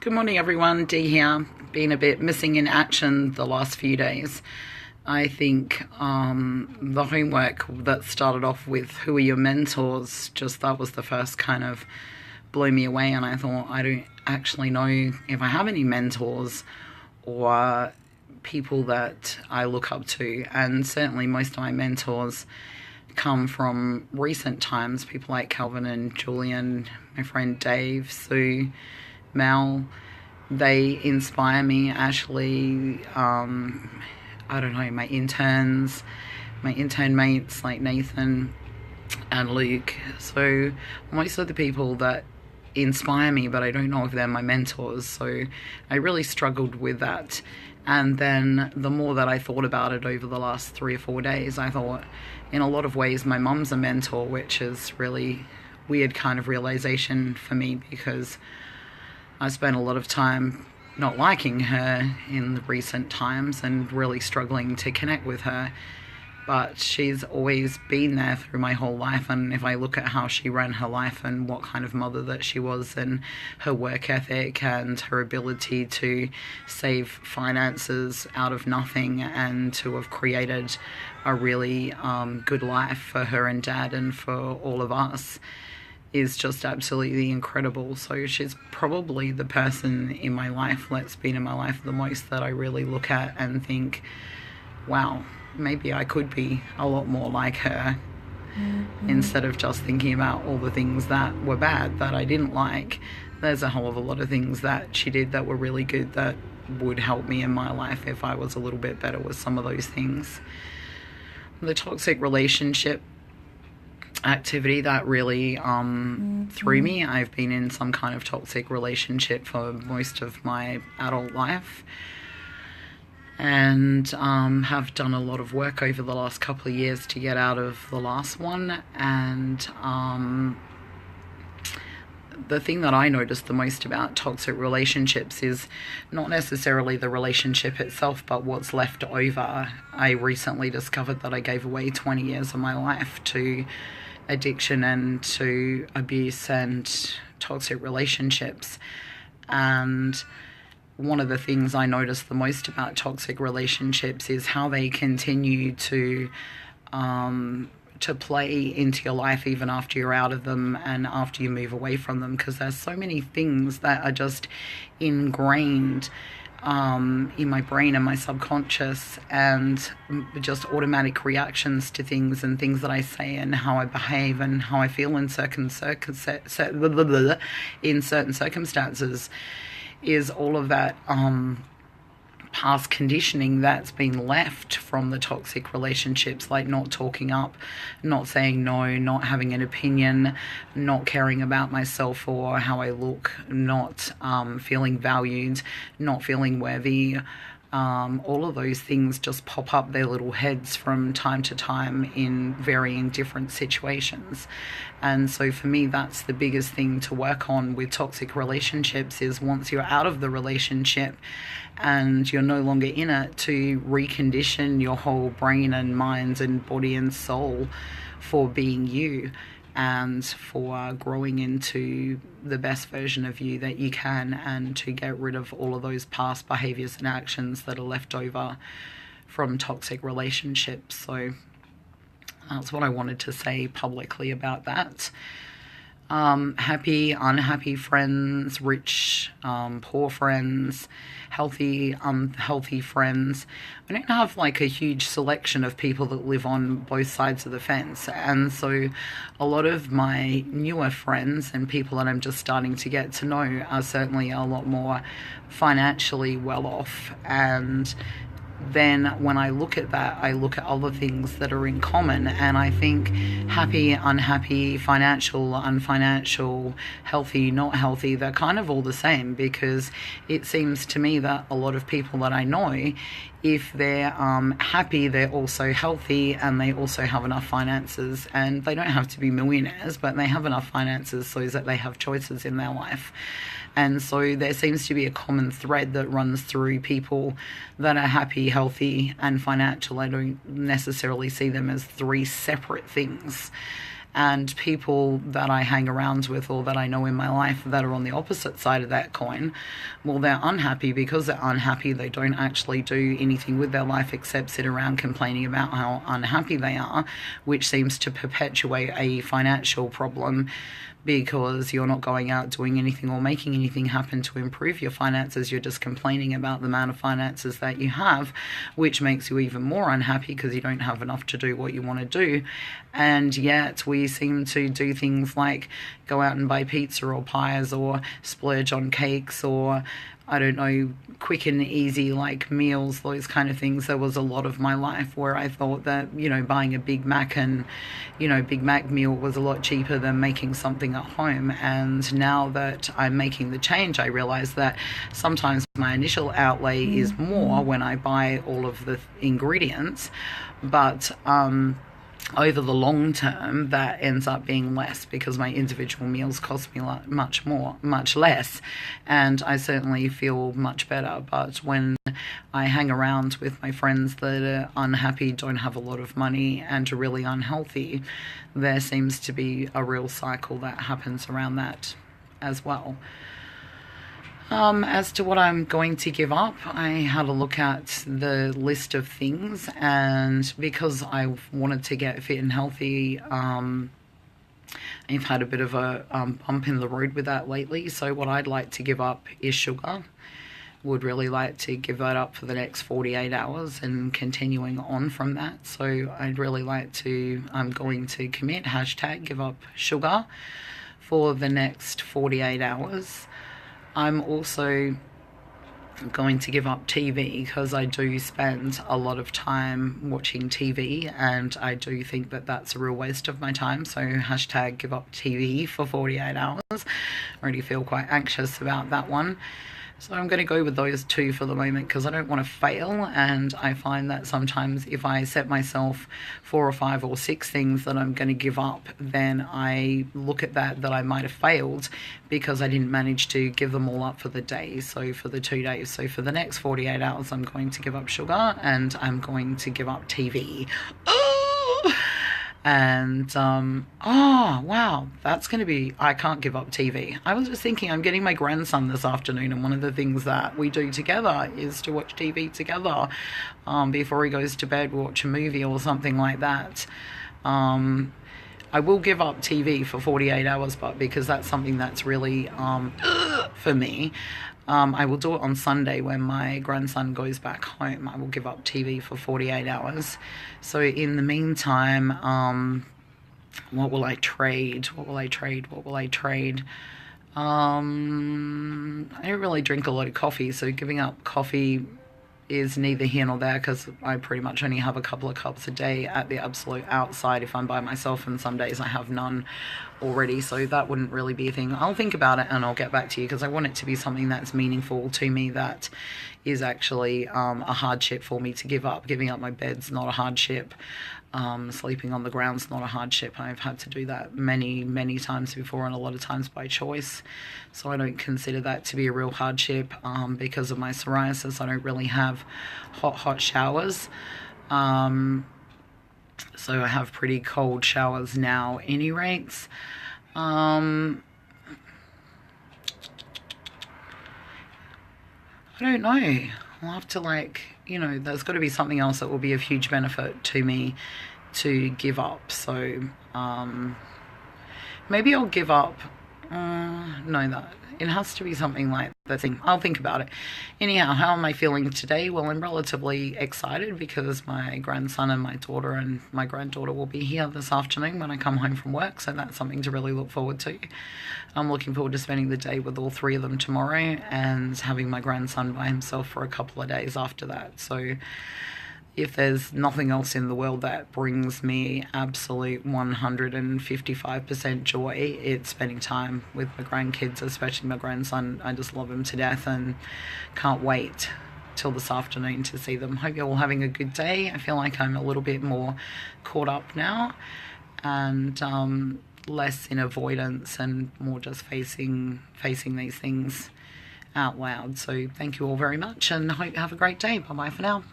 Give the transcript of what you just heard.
Good morning, everyone. Dee here. Been a bit missing in action the last few days. I think the homework that started off with who are your mentors, just that was the first kind of blew me away, and I thought I don't actually know if I have any mentors or people that I look up to, and certainly most of my mentors come from recent times, people like Calvin and Julian, my friend Dave, Sue, Mel. They inspire me. Ashley, I don't know, my intern mates like Nathan and Luke. So most of the people that inspire me, but I don't know if they're my mentors. So I really struggled with that. And then the more that I thought about it over the last 3 or 4 days, I thought in a lot of ways my mum's a mentor, which is really weird kind of realization for me, because I spent a lot of time not liking her in the recent times and really struggling to connect with her. But she's always been there through my whole life, and if I look at how she ran her life and what kind of mother that she was, and her work ethic and her ability to save finances out of nothing and to have created a really good life for her and Dad and for all of us, is just absolutely incredible. So she's probably the person in my life that's been in my life the most that I really look at and think, wow, maybe I could be a lot more like her, instead of just thinking about all the things that were bad that I didn't like. There's a hell of a lot of things that she did that were really good that would help me in my life if I was a little bit better with some of those things. The toxic relationship activity that really threw me. I've been in some kind of toxic relationship for most of my adult life, and have done a lot of work over the last couple of years to get out of the last one. And the thing that I noticed the most about toxic relationships is not necessarily the relationship itself, but what's left over. I recently discovered that I gave away 20 years of my life to addiction and to abuse and toxic relationships. And one of the things I notice the most about toxic relationships is how they continue to play into your life even after you're out of them and after you move away from them, because there's so many things that are just ingrained in my brain and my subconscious, and just automatic reactions to things and things that I say and how I behave and how I feel in certain circumstances, is all of that past conditioning that's been left from the toxic relationships, like not talking up, not saying no, not having an opinion, not caring about myself or how I look, not feeling valued, not feeling worthy. All of those things just pop up their little heads from time to time in varying different situations. And so for me, that's the biggest thing to work on with toxic relationships, is once you're out of the relationship and you're no longer in it, to recondition your whole brain and mind and body and soul for being you and for growing into the best version of you that you can, and to get rid of all of those past behaviors and actions that are left over from toxic relationships. So that's what I wanted to say publicly about that. Happy, unhappy friends, rich, poor friends, healthy, unhealthy friends. I don't have like a huge selection of people that live on both sides of the fence. And so a lot of my newer friends and people that I'm just starting to get to know are certainly a lot more financially well off. And then when I look at that, I look at other things that are in common, and I think happy, unhappy, financial, unfinancial, healthy, not healthy, they're kind of all the same, because it seems to me that a lot of people that I know, if they're happy, they're also healthy, and they also have enough finances, and they don't have to be millionaires, but they have enough finances so that they have choices in their life. And so there seems to be a common thread that runs through people that are happy, healthy, and financial. I don't necessarily see them as three separate things. And people that I hang around with or that I know in my life that are on the opposite side of that coin, well, they're unhappy. Because they're unhappy, they don't actually do anything with their life except sit around complaining about how unhappy they are, which seems to perpetuate a financial problem, because you're not going out doing anything or making anything happen to improve your finances. You're just complaining about the amount of finances that you have, which makes you even more unhappy because you don't have enough to do what you want to do. And yet we seem to do things like go out and buy pizza or pies or splurge on cakes or, I don't know, quick and easy like meals, those kind of things. There was a lot of my life where I thought that, buying a Big Mac and, Big Mac meal was a lot cheaper than making something at home. And now that I'm making the change, I realize that sometimes my initial outlay is more when I buy all of the ingredients, but over the long term, that ends up being less because my individual meals cost me much less, and I certainly feel much better. But when I hang around with my friends that are unhappy, don't have a lot of money, and are really unhealthy, there seems to be a real cycle that happens around that as well. As to what I'm going to give up, I had a look at the list of things, and because I wanted to get fit and healthy, I've had a bit of a bump in the road with that lately. So what I'd like to give up is sugar. Would really like to give that up for the next 48 hours and continuing on from that. So I'd really like to, I'm going to commit, #give up sugar for the next 48 hours. I'm also going to give up TV because I do spend a lot of time watching TV, and I do think that that's a real waste of my time. So #give up TV for 48 hours. I already feel quite anxious about that one. So I'm going to go with those two for the moment because I don't want to fail, and I find that sometimes if I set myself 4 or 5 or 6 things that I'm going to give up, then I look at that I might have failed because I didn't manage to give them all up for the day, so for the 2 days. So for the next 48 hours, I'm going to give up sugar and I'm going to give up TV. And oh wow, that's going to be, I can't give up TV. I was just thinking, I'm getting my grandson this afternoon, and one of the things that we do together is to watch TV together. Before he goes to bed, we'll watch a movie or something like that. I will give up TV for 48 hours, but because that's something that's really for me. I will do it on Sunday when my grandson goes back home. I will give up TV for 48 hours. So in the meantime, what will I trade? I don't really drink a lot of coffee, so giving up coffee is neither here nor there because I pretty much only have a couple of cups a day at the absolute outside if I'm by myself, and some days I have none already, so that wouldn't really be a thing. I'll think about it and I'll get back to you because I want it to be something that's meaningful to me, that is actually a hardship for me to give up. Giving up my bed's not a hardship. Sleeping on the ground's not a hardship. I've had to do that many times before, and a lot of times by choice. So I don't consider that to be a real hardship. Because of my psoriasis, I don't really have hot showers. So I have pretty cold showers now any rates. I don't know. I'll have to there's got to be something else that will be of huge benefit to me to give up. So maybe I'll give up. That it has to be something like that thing. I'll think about it. Anyhow, how am I feeling today? Well, I'm relatively excited because my grandson and my daughter and my granddaughter will be here this afternoon when I come home from work, so that's something to really look forward to. I'm looking forward to spending the day with all 3 of them tomorrow and having my grandson by himself for a couple of days after that. So if there's nothing else in the world that brings me absolute 155% joy, it's spending time with my grandkids, especially my grandson. I just love him to death and can't wait till this afternoon to see them. Hope you're all having a good day. I feel like I'm a little bit more caught up now and less in avoidance and more just facing these things out loud. So thank you all very much and hope you have a great day. Bye-bye for now.